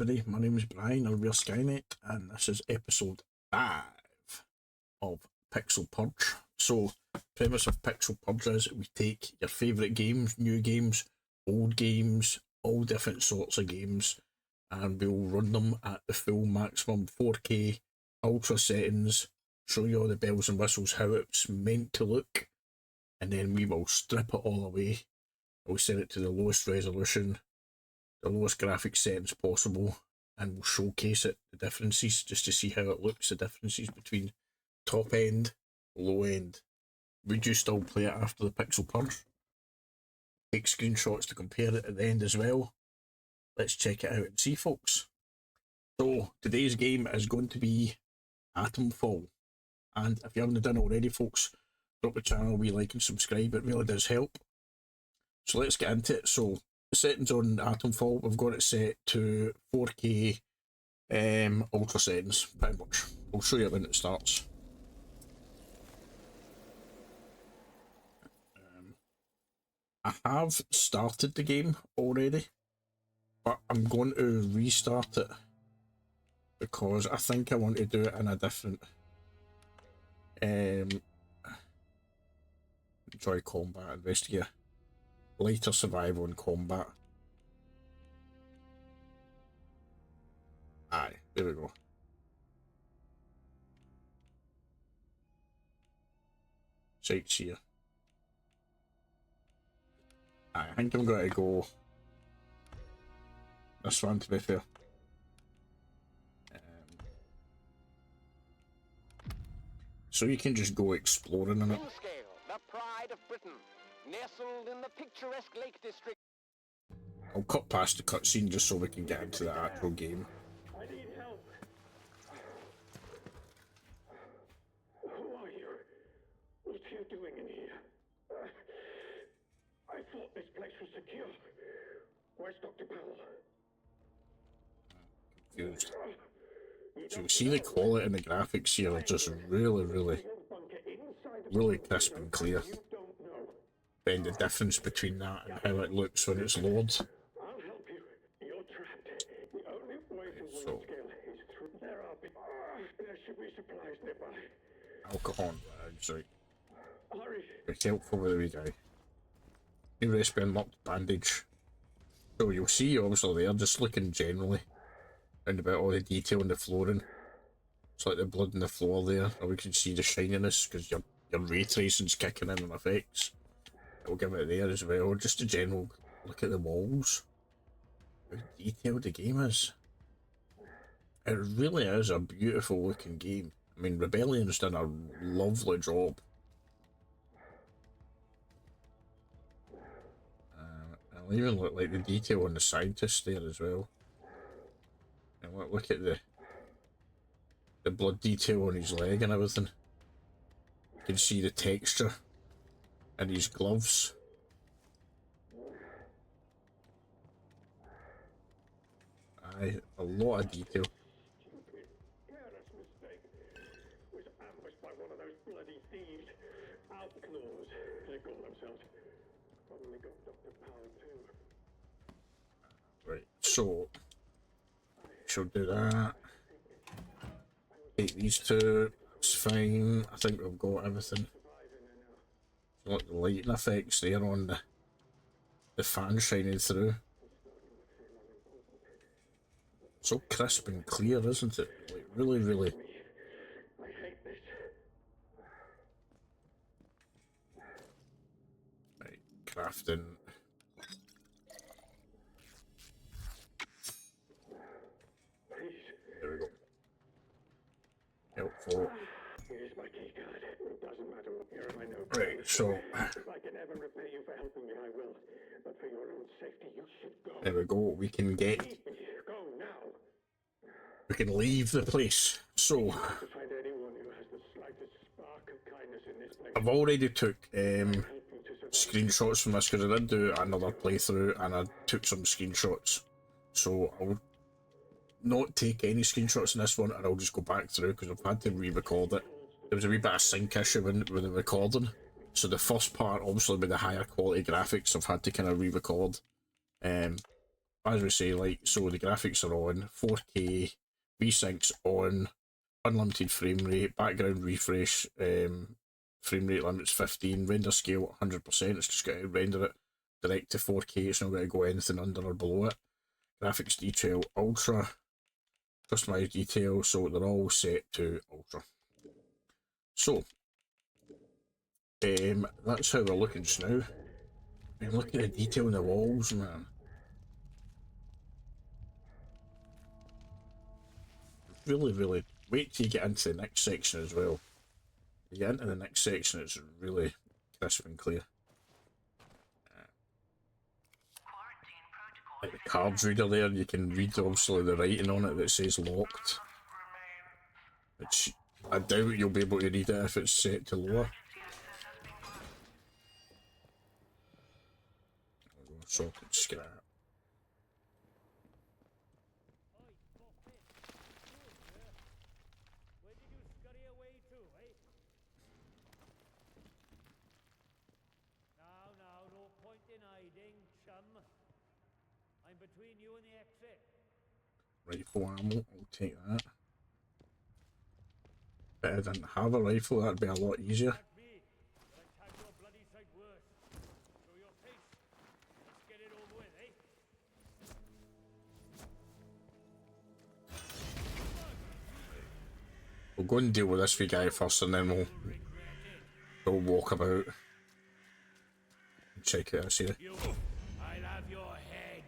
everybody, my name is Brian, and we're Skynet, and this is episode 5 of Pixel Purge. So, premise of Pixel Purge is we take your favourite games, new games, old games, all different sorts of games, and we'll run them at the full maximum 4K ultra settings, show you all the bells and whistles, how it's meant to look, and then we will strip it all away. We'll set it to the lowest resolution, the lowest graphics settings possible, and we'll showcase it, the differences, just to see how it looks, the differences between top end, low end. Would you still play it after the Pixel Purge? Take screenshots to compare it at the end as well. Let's check it out and see, folks. So today's game is going to be AtomFall, and if you haven't done already, folks, drop the channel a wee like and subscribe, it really does help. So let's get into it. So the settings on AtomFall, we've got it set to 4K ultra settings, pretty much. I'll show you when it starts. I have started the game already, but I'm going to restart it because I think I want to do it in a different enjoy combat, investigate, later survival and combat. Aye, there we go. Sights here. Aye, I think I'm going to go this one, to be fair. So you can just go exploring in it. The pride of Britain, nestled in the picturesque Lake District. I'll cut past the cutscene just so we can get into the actual game. I need help. Who are you? What are you doing in here? I thought this place was secure. Where's Dr. Powell? Confused. So you see the quality and the graphics here are just really crisp and clear. Then the difference between that and how it looks when it's loaded. I'll help you. You're trapped. The only way to So, is through. There should be supplies nearby. alcohol bags, right. Hurry. Be helpful with the wee guy. New recipe unlocked, bandage. So you'll see obviously there, just looking generally round about all the detail in the flooring. It's like the blood in the floor there, or we can see the shininess because your ray tracing's kicking in on effects. I'll give it there as well. Just a general look at the walls. How detailed the game is. It really is a beautiful looking game. I mean, Rebellion's done a lovely job. I'll even look like the detail on the scientist there as well. And look at the blood detail on his leg and everything. You can see the texture in his gloves. Aye, a lot of detail. Careless mistake. Was ambushed by one of those bloody thieves. Outlaws, they call themselves. Probably got Dr. Powell too. Right, so she'll do that. Take these two, it's fine. I think we've got everything. Look, the lighting effects there on the fan shining through. So crisp and clear, isn't it? Like really I hate this. right, crafting. There we go. Helpful. Here's my key card. It doesn't matter what here am I know. Right, so If I can ever repay you for helping me, I will. But for your own safety, you should go. there we go. We can get. Leave me. Go now. We can leave the place. So To find anyone who has the slightest spark of kindness in this place. I've already took Help you to survive. screenshots from this because I did do another playthrough and I took some screenshots. So I'll not take any screenshots in this one and I'll just go back through because I've had to re-record it. There was a wee bit of sync issue with the recording. So the first part, obviously with the higher quality graphics, I've had to kind of re-record. But as we say, like, so the graphics are on, 4K, V-Sync's on, unlimited frame rate, background refresh, frame rate limit's 15, render scale 100%, it's just got to render it direct to 4K, it's not going to go anything under or below it. Graphics detail ultra, customized detail, so they're all set to ultra. So, that's how they're looking just now. And look at the detail in the walls, man. Really, really, wait till you get into the next section as well. You get into the next section, it's really crisp and clear. Like the cards reader there, you can read obviously the writing on it that says locked. Which I doubt you'll be able to read it if it's set to lower. Socket scrap. Where did you scurry away to, eh? Now, no point in hiding, chum. I'm between you and the exit. Rifle ammo, I'll take that. But I didn't have a rifle, that'd be a lot easier. Attack me, but attack your bloody sight worse. Show your face. Let's get it over with, eh? We'll go and deal with this wee guy first and then we'll walk about and check it out here. You, I'll have your head.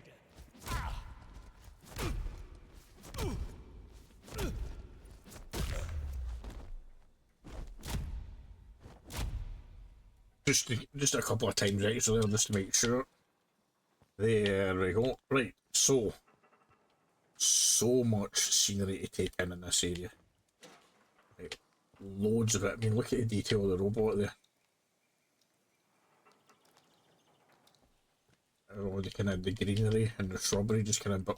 Just a couple of times extra there just to make sure. There we go. Right, so much scenery to take in this area. Right, loads of it. I mean, look at the detail of the robot there. Oh, the kind of the greenery and the shrubbery just kind of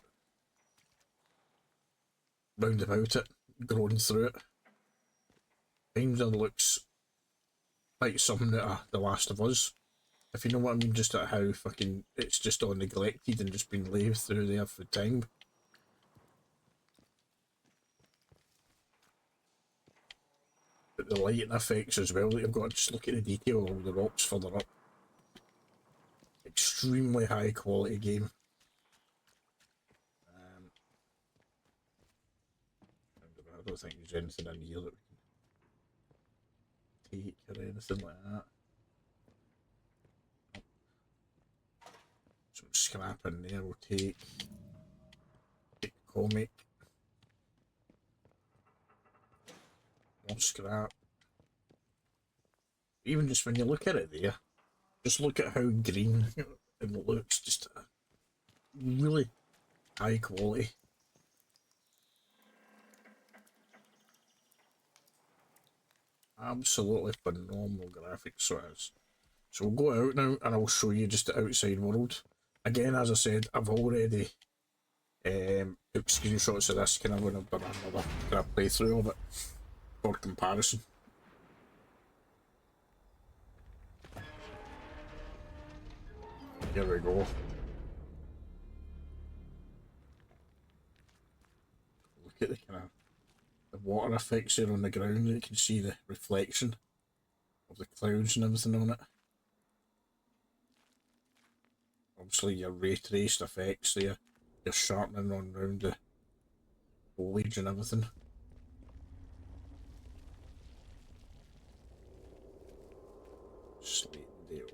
round about it, growing through it. Times it looks like something out of The Last of Us, if you know what I mean, just at how fucking it's just all neglected and just been laid through there for time. But the lighting effects as well that you've got, just look at the detail of the rocks further up. Extremely high quality game. I don't think there's anything in here that we can take or anything like that. Some scrap in there we'll take. Take comic. More scrap. Even just when you look at it there, just look at how green it looks, just really high quality. Absolutely phenomenal graphics, so it is. So we'll go out now and I'll show you just the outside world. Again, as I said, I've already took screenshots of this kind of when I've done another kind of playthrough of it for comparison. Here we go. Look at the kind of the water effects here on the ground. You can see the reflection of the clouds and everything on it. Obviously your ray traced effects there, your sharpening on around the foliage and everything. Slate Dale.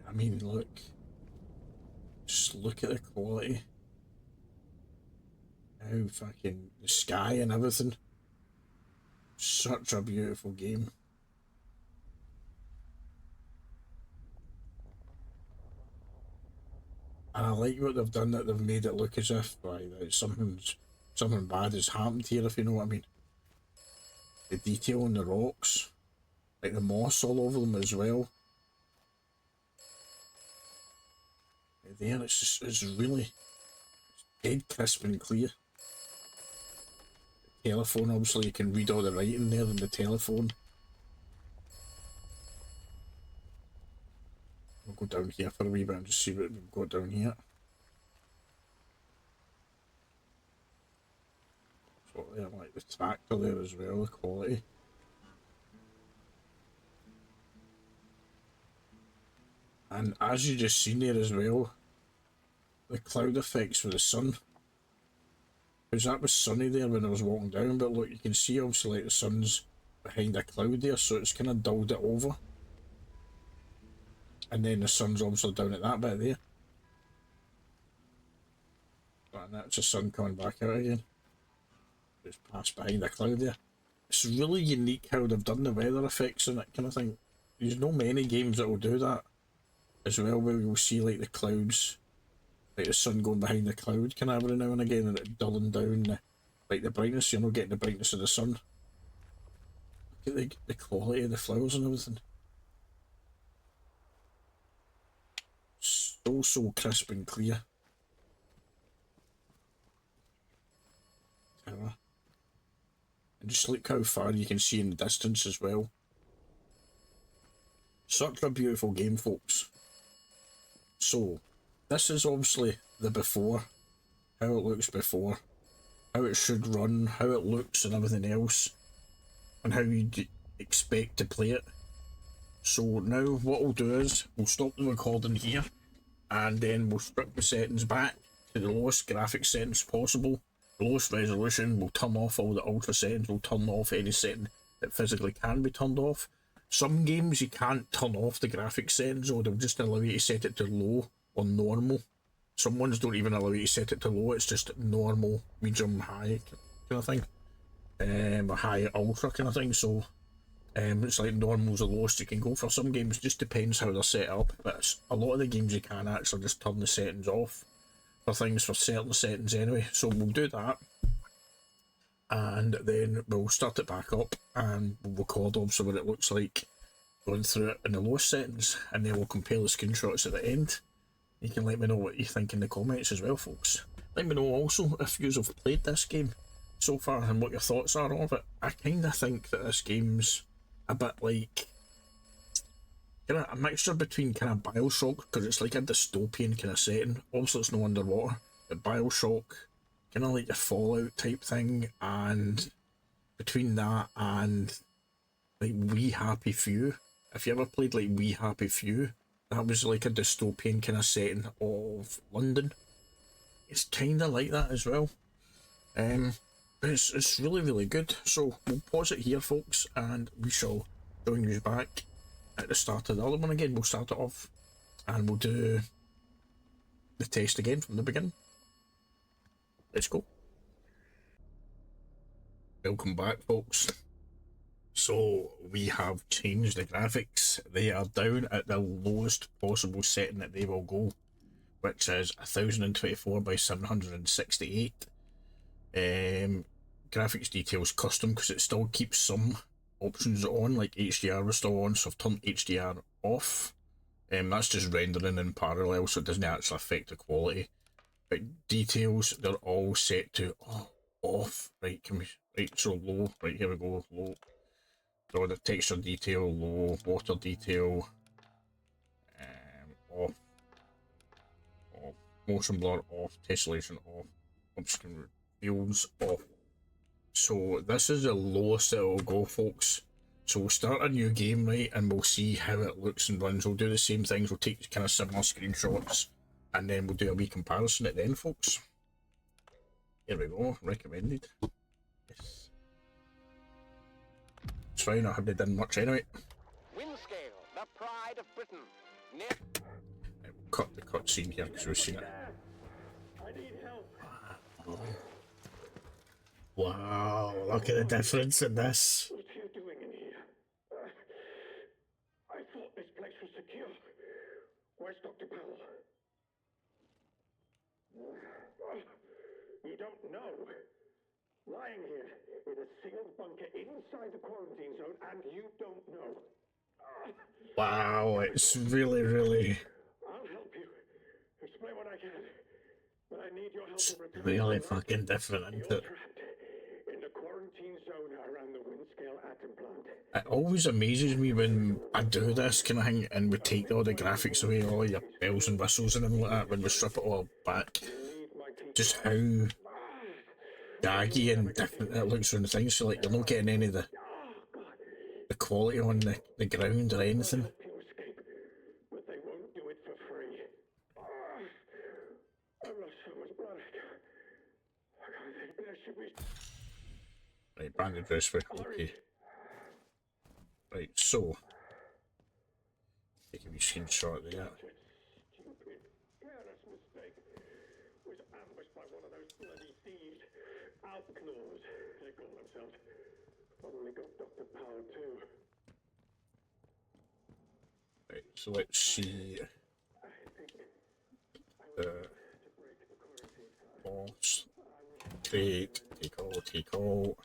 I mean, look. Just look at the quality. How fucking the sky and everything. Such a beautiful game. And I like what they've done, that they've made it look as if like, something bad has happened here, if you know what I mean. The detail on the rocks, like the moss all over them as well. There, it's really dead crisp and clear. The telephone, obviously you can read all the writing there in the telephone. We'll go down here for a wee bit and just see what we've got down here. So there, like the tractor there as well, the quality. And as you just seen there as well, the cloud effects with the sun. Because that was sunny there when I was walking down, but look, you can see obviously like the sun's behind a cloud there, so it's kind of dulled it over. And then the sun's obviously down at that bit there. And that's the sun coming back out again. It's passed behind the cloud there. It's really unique how they've done the weather effects and that kind of thing. There's no many games that will do that as well, where you'll see like the clouds, like the sun going behind the cloud kind of every now and again, and it dulling down the, like the brightness. You're not getting the brightness of the sun. Look at the quality of the flowers and everything. So crisp and clear. Tower. And just look how far you can see in the distance as well. Such a beautiful game, folks. So, this is obviously the before, how it looks before, how it should run, how it looks and everything else, and how you expect to play it. So now what we'll do is, we'll stop the recording here, and then we'll strip the settings back to the lowest graphics settings possible, the lowest resolution. We'll turn off all the ultra settings, we'll turn off any setting that physically can be turned off. Some games you can't turn off the graphics settings, or they'll just allow you to set it to low or normal. Some ones don't even allow you to set it to low, it's just normal, medium, high kind of thing. Or high, ultra kind of thing, so it's like normal's the lowest you can go for. Some games just depends how they're set up, but a lot of the games you can actually just turn the settings off for things, for certain settings anyway. So we'll do that, and then we'll start it back up and we'll record obviously what it looks like going through it in the lowest settings, and then we'll compare the screenshots at the end. You can let me know what you think in the comments as well, folks. Let me know also if you have played this game so far and what your thoughts are of it. I kind of think that this game's a bit like kind of a mixture between kind of Bioshock, because it's like a dystopian kind of setting. Obviously it's no underwater, but Bioshock, kind of like your Fallout type thing, and between that and like We Happy Few. If you ever played like We Happy Few, that was like a dystopian kind of setting of London. It's kind of like that as well. But it's really good. So we'll pause it here, folks, and we shall join you back at the start of the other one again. We'll start it off and we'll do the test again from the beginning. Let's go. Welcome back, folks. So we have changed the graphics. They are down at the lowest possible setting that they will go, which is 1024 by 768. Graphics details custom, because it still keeps some options on, like HDR was still on, so I've turned HDR off. That's just rendering in parallel, so it doesn't actually affect the quality. But details, they're all set to off. Right, so low. Right, here we go, low. So the texture detail low, water detail off, motion blur off, tessellation off, obscure fields off. So this is the lowest it will go, folks. So we'll start a new game, right, and we'll see how it looks and runs. We'll do the same things, we'll take kind of similar screenshots, and then we'll do a wee comparison at the end, folks. Here we go, recommended. Yes. It's fine, I haven't done much anyway. Windscale, the pride of Britain. Right, we'll cut the cutscene here because we've seen it. I need help. Wow, look at the difference in this. What are you doing in here? I thought this place was secure. Where's Dr. Powell? You don't know. Lying here in a sealed bunker inside the quarantine zone, and you don't know. Wow, it's really I'll help you. Explain what I can. But I need your help it's in return. really fucking different, isn't You're it? trapped in the quarantine zone around the Windscale atom plant. always amazes me when I do this kind of thing and we take all the graphics away, all your bells and whistles and everything like that, when we strip it all back. Just how jaggy and different it looks from the things. So like you're not getting any of the quality on the ground or anything. To escape, but they won't do it for free. I've lost so much blood. I can't think there should be. Right, bandage wristway, okay. Right, so take a wee screenshot there. Stupid, careless mistake. Was ambushed by one of those bloody thieves. Outlaws, they call themselves. Probably got Dr. Powell too. Right, so let's see the boss. Create, take all.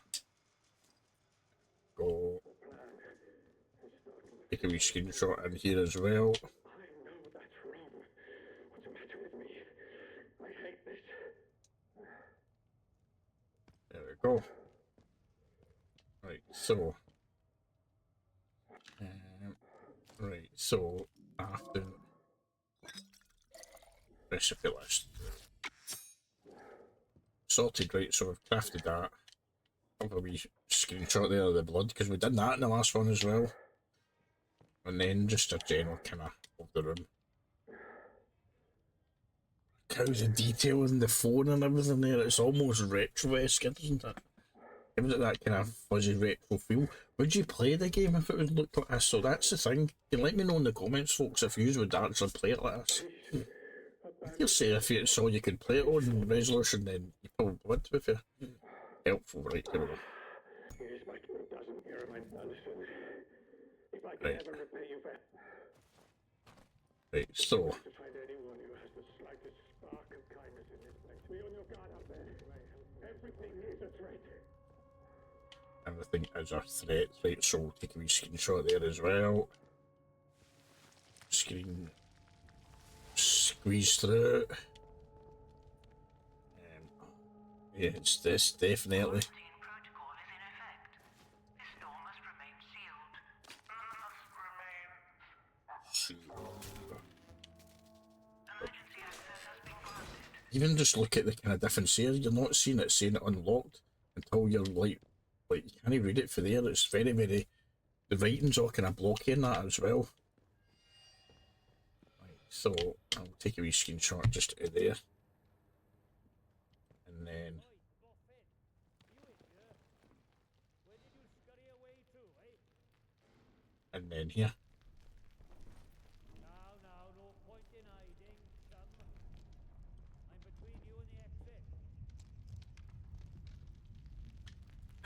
Go. Take a wee screenshot in here as well. I know that's wrong. What's the matter with me? I hate this. There we go. Right, so. Right, so after recipe list. Sorted, right, so we've crafted that. I've a wee screenshot there of the blood, because we did that in the last one as well. And then just a general kind of the room. How the detail in the phone and everything there, it's almost retro-esque, isn't it? Gives it that kind of fuzzy retro feel. Would you play the game if it would look like this? So that's the thing. You can let me know in the comments, folks, if you would actually play it like this. You'll say if you saw you could play it on resolution, then you probably would, to be fair. Helpful, right, here we go. Here's my 2,000 Pyramid Anderson. If I can Right. ever repay you for Right, so, to find anyone who has the slightest spark of kindness in this place. Be on your guard out there. Everything is a threat. everything is a threat, right, so we'll take a wee screenshot there as well. Screen squeeze through it. Yeah, it's this, definitely. Quarantine protocol is in effect. This door must remain sealed. Emergency access has been granted. Even just look at the kind of difference here, you're not seeing it saying it unlocked until you're like you can't read it for there. It's very, very, the writing's all kind of blocky in that as well. Right, so I'll take a wee screenshot just of there. And then, Where did you scurry away to, eh? and then here. Now, no point in hiding, chum. I'm between you and the exit.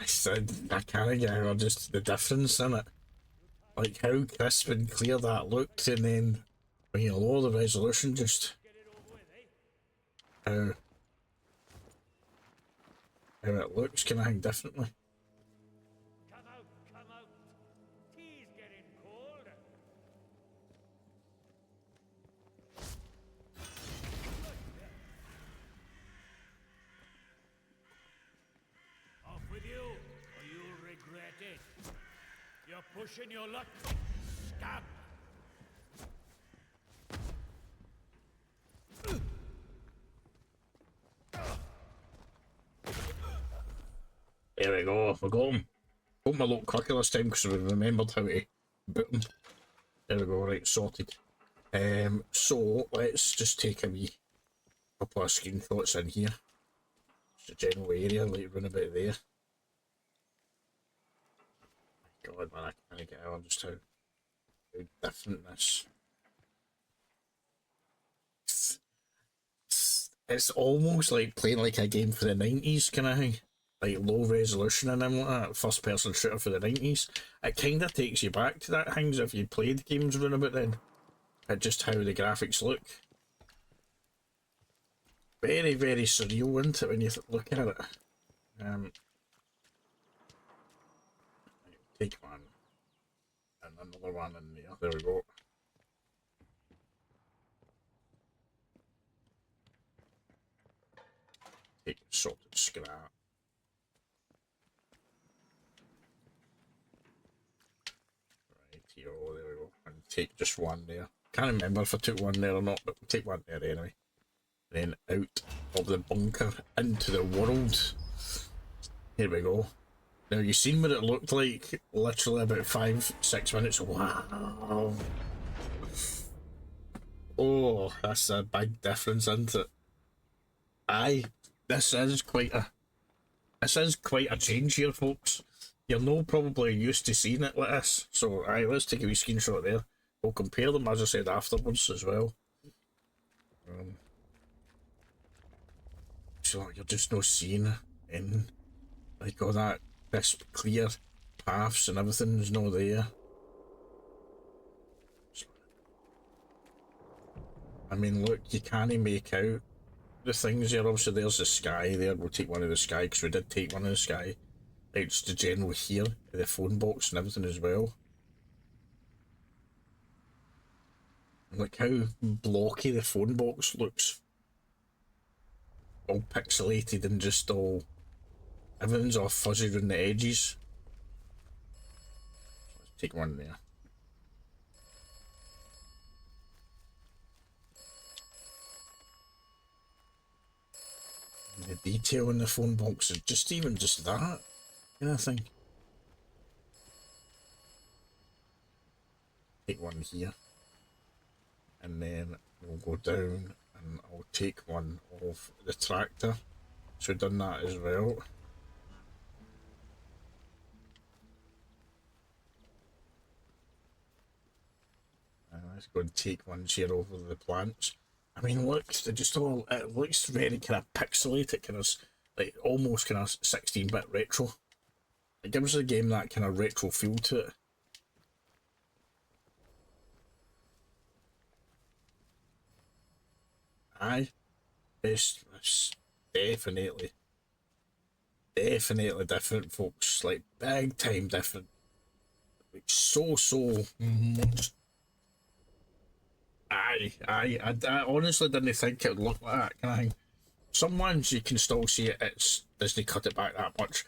I said, I can't get over just the difference in it. Like how crisp and clear that looked, and then when you lower the resolution, just Get it over with, eh? how it looks kind of thing differently. Come out. Tea's getting cold. Off with you, or you'll regret it. You're pushing your luck. Stab. There we go, we got him. Got him a lot quicker this time because we remembered how to boot him. There we go, right, sorted. So let's just take a wee couple of screenshots in here. Just a general area, like run about there. God man, I can't get out just how different this. It's almost like playing like a game for the 90s kind of thing. Like low resolution and everything like that, first person shooter for the 90s. It kind of takes you back to that things if you played games around about then. At just how the graphics look. Very, very surreal, isn't it, when you look at it? Take one. And another one in there. There we go. Take sorted scrap. take just one there. Can't remember if I took one there or not, but we'll take one there anyway. Then out of the bunker into the world. Here we go. Now you've seen what it looked like literally about 5-6 minutes. Wow. Oh, that's a big difference, isn't it? Aye, this is quite a change here, folks. You're no probably used to seeing it like this. So aye, let's take a wee screenshot there. We'll compare them as I said afterwards as well. So you're just not seeing in like all that crisp clear paths and everything's not there. I mean, look, you can't make out the things here. Obviously there's the sky there. We'll take one of the sky because we did take one of the sky. It's the general here, the phone box and everything as well. Look how blocky the phone box looks. All pixelated and just all... everything's all fuzzy around the edges. Let's take one there. And the detail in the phone box is just even just that kind of thing. Take one here. And then we'll go down and I'll take one of the tractor. So we've done that as well. And let's go and take ones here over the plants. I mean, look, they just all, it looks very kind of pixelated, kind of like almost kind of 16-bit retro. It gives the game that kind of retro feel to it. Aye, it's definitely different, folks. Like big time different. Like so much. I honestly didn't think it would look like that kind of thing. Some ones you can still see it. It's Disney cut it back that much.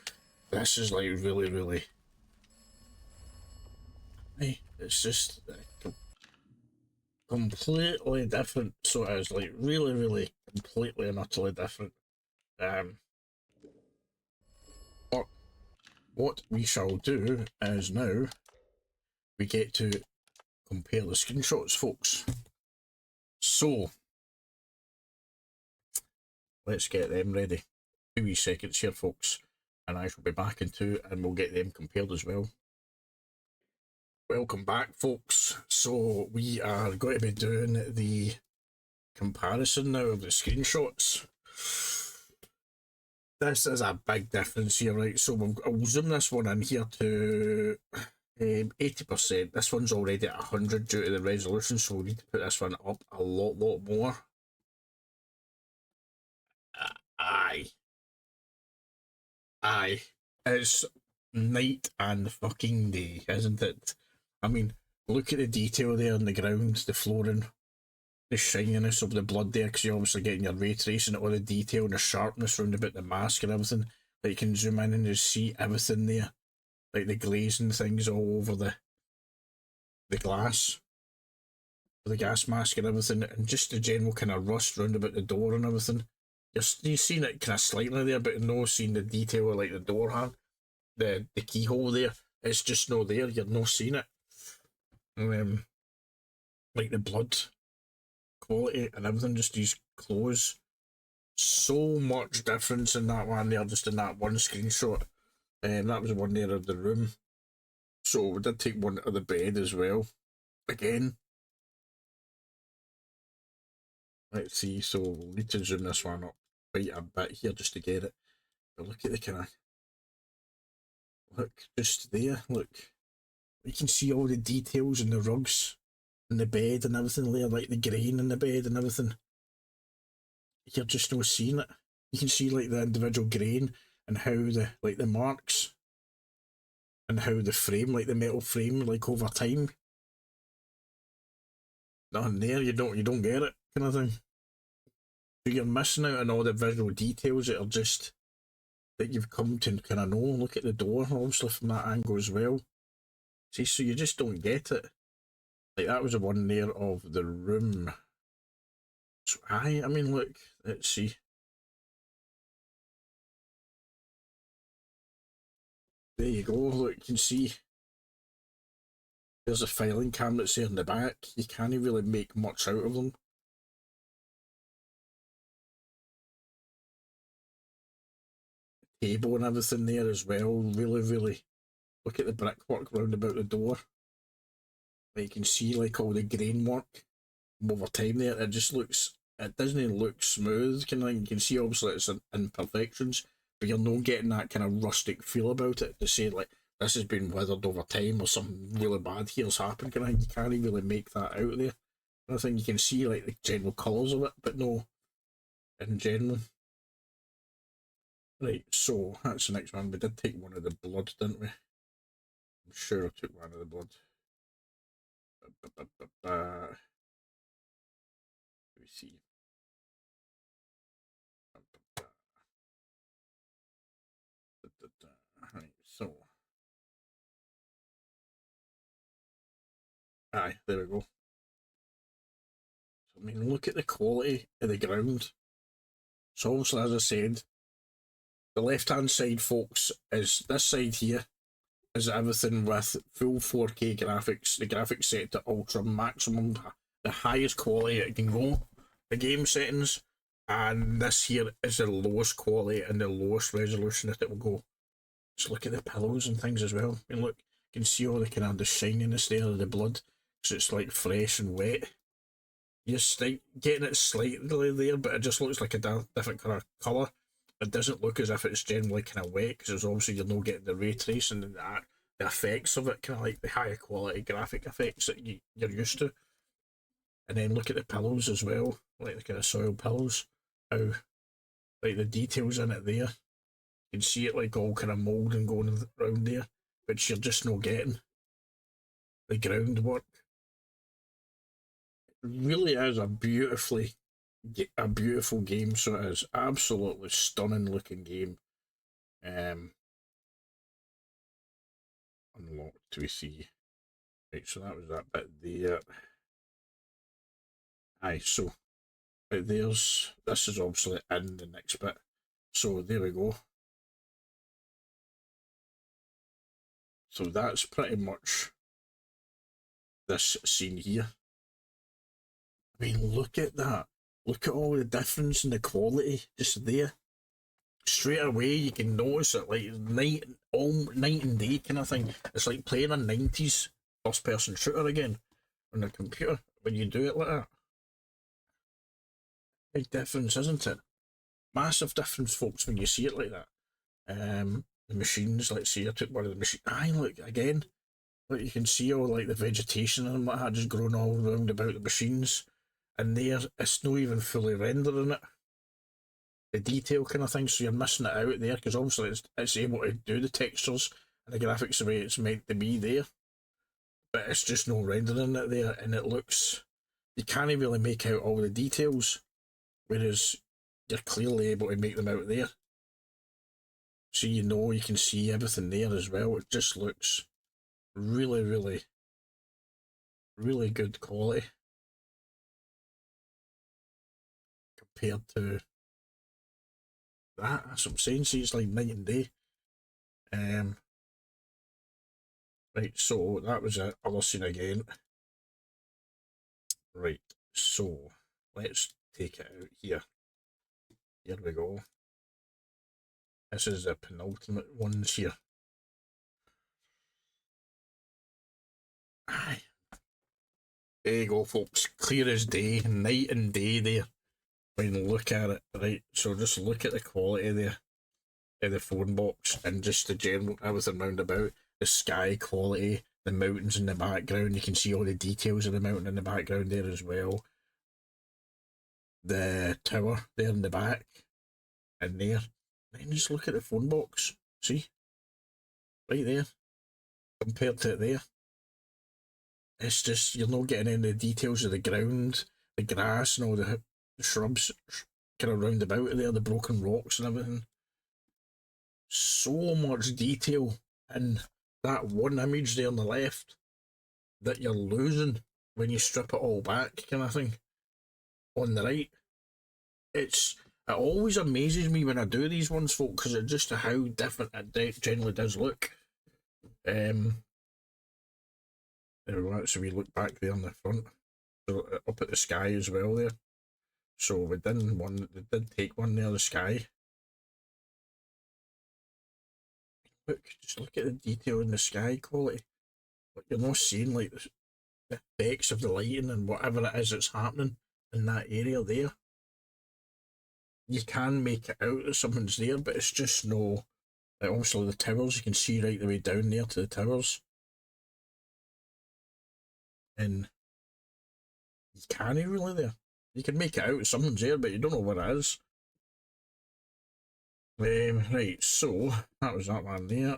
This is like really. Hey, it's just completely different. So it is like really completely and utterly different. But what we shall do is now we get to compare the screenshots, folks. So let's get them ready. 2 wee seconds here, folks, and I shall be back in 2 and we'll get them compared as well. Welcome back, folks. So we are going to be doing the comparison now of the screenshots. This is a big difference here, right? So I'll zoom this one in here to 80%. This one's already at 100 due to the resolution, so we need to put this one up a lot more. Aye. It's night and fucking day, isn't it? I mean, look at the detail there on the ground, the flooring, the shininess of the blood there, because you're obviously getting your ray tracing, all the detail and the sharpness round about the mask and everything. Like you can zoom in and just see everything there. Like the glazing things all over the glass, the gas mask and everything, and just the general kind of rust round about the door and everything. You've seen it kind of slightly there, but no seeing the detail of like the door hand, the keyhole there. It's just no there. You're not seeing it. Like the blood quality and everything, just these clothes. So much difference in that one there, just in that one screenshot. That was one there of the room. So we did take one of the bed as well. Again. Let's see, so we'll need to zoom this one up quite a bit here just to get it. But look at the kind of... Look, just there, look. You can see all the details in the rugs and the bed and everything there, like the grain in the bed and everything. You're just not seeing it. You can see like the individual grain and how the marks and how the frame, like the metal frame, like over time. Nothing there, you don't get it, kind of thing. So you're missing out on all the visual details that are just that you've come to kind of know. Look at the door, obviously from that angle as well. See, so you just don't get it. Like that was the one there of the room. So I mean, look, let's see. There you go. Look, you can see there's a filing cabinets there in the back. You can't really make much out of them. Table and everything there as well. Really, really. Look at the brickwork round about the door. You can see like all the grain work over time there. It just looks, it doesn't look smooth. You can see obviously it's imperfections, but you're not getting that kind of rustic feel about it to say like this has been weathered over time or something really bad here's happened. You can't really make that out there. I think you can see like the general colours of it, but no in general. Right, so that's the next one. We did take one of the blood, didn't we? I'm sure I took one of the blood. Let me see. Right, so. Aye, there we go. I mean, look at the quality of the ground. So obviously, as I said, the left-hand side, folks, is this side here is everything with full 4K graphics. The graphics set to ultra maximum, the highest quality it can go, the game settings. And this here is the lowest quality and the lowest resolution that it will go. Just look at the pillows and things as well. I mean, look, you can see all the kind of the shininess there of the blood. So it's like fresh and wet. You're getting it slightly there, but it just looks like a different kind of colour. It doesn't look as if it's generally kind of wet, because obviously you're not getting the ray tracing and the effects of it, kind of like the higher quality graphic effects that you're used to. And then look at the pillows as well, like the kind of soil pillows. How, like the details in it there. You can see it like all kind of mould and going around there, which you're just not getting. The groundwork. Really is a beautiful game. So it is absolutely stunning looking game. Unlocked, we see. Right, so that was that bit there. Aye, so this is obviously in the next bit. So there we go. So that's pretty much this scene here. I mean, look at that. Look at all the difference in the quality just there. Straight away, you can notice it like night and day kind of thing. It's like playing a 90s first person shooter again on the computer when you do it like that. Big difference, isn't it? Massive difference, folks, when you see it like that. The machines, let's see, I took one of the machines. Aye, look, again. Look, you can see all like the vegetation and what had just grown all around about the machines. And there, it's not even fully rendering it. The detail kind of thing, so you're missing it out there, because obviously it's able to do the textures and the graphics the way it's meant to be there. But it's just no rendering it there, and it looks... You can't really make out all the details, whereas you're clearly able to make them out there. So you know, you can see everything there as well. It just looks really, really, really good quality compared to that. That's what I'm saying. See, it's like night and day. Right, so that was a other scene again. Right, so let's take it out here. Here we go. This is the penultimate ones here. Aye. There you go, folks. Clear as day, night and day there. I mean, look at it. Right, so just look at the quality there of the phone box and just the general everything round about. The sky quality, the mountains in the background. You can see all the details of the mountain in the background there as well. The tower there in the back and there. Then just look at the phone box. See? Right there. Compared to it there. It's just, you're not getting any of the details of the ground, the grass and all the shrubs kind of round about there, the broken rocks and everything. So much detail in that one image there on the left that you're losing when you strip it all back, kind of thing. On the right, it always amazes me when I do these ones, folks, because it's just how different it generally does look. There we go, so we look back there on the front, so up at the sky as well there. So we did take one there, the sky. Look, just look at the detail in the sky quality. But you're not seeing like the effects of the lighting and whatever it is that's happening in that area there. You can make it out that someone's there, but it's just no. Like obviously the towers, you can see right the way down there to the towers. And you can't really there. You can make it out someone's there, but you don't know what it is. Right, so that was that one there.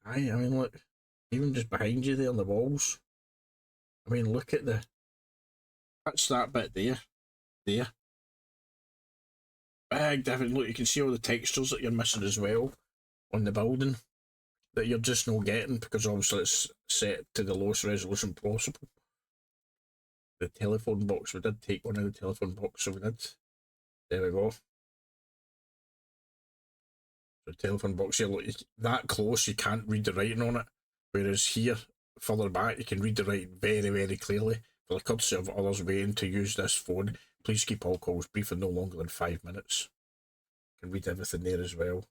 I mean, look, even just behind you there on the walls. I mean, look at that's that bit there. There. Big difference. Look, you can see all the textures that you're missing as well on the building that you're just not getting because obviously it's set to the lowest resolution possible. The telephone box, we did take one out of the telephone box, so we did. There we go. The telephone box here, look, that close you can't read the writing on it, whereas here, further back, you can read the writing very, very clearly. For the courtesy of others waiting to use this phone, please keep all calls brief and no longer than 5 minutes. You can read everything there as well.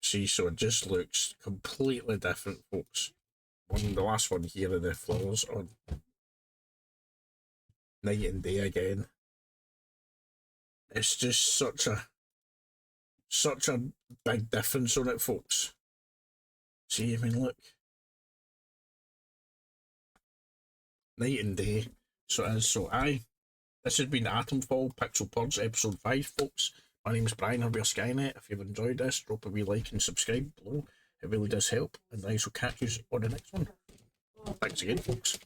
See, so it just looks completely different, folks. The last one here of the floors on night and day again. It's just such a big difference on it, folks. See, I mean, look. Night and day. So it is. So this has been AtomFall Pixel Purge episode 5, folks. My name is Brian, I'll be a Skynet. If you've enjoyed this, drop a wee like and subscribe below. It really does help. And I shall catch you on the next one. Thanks again, folks.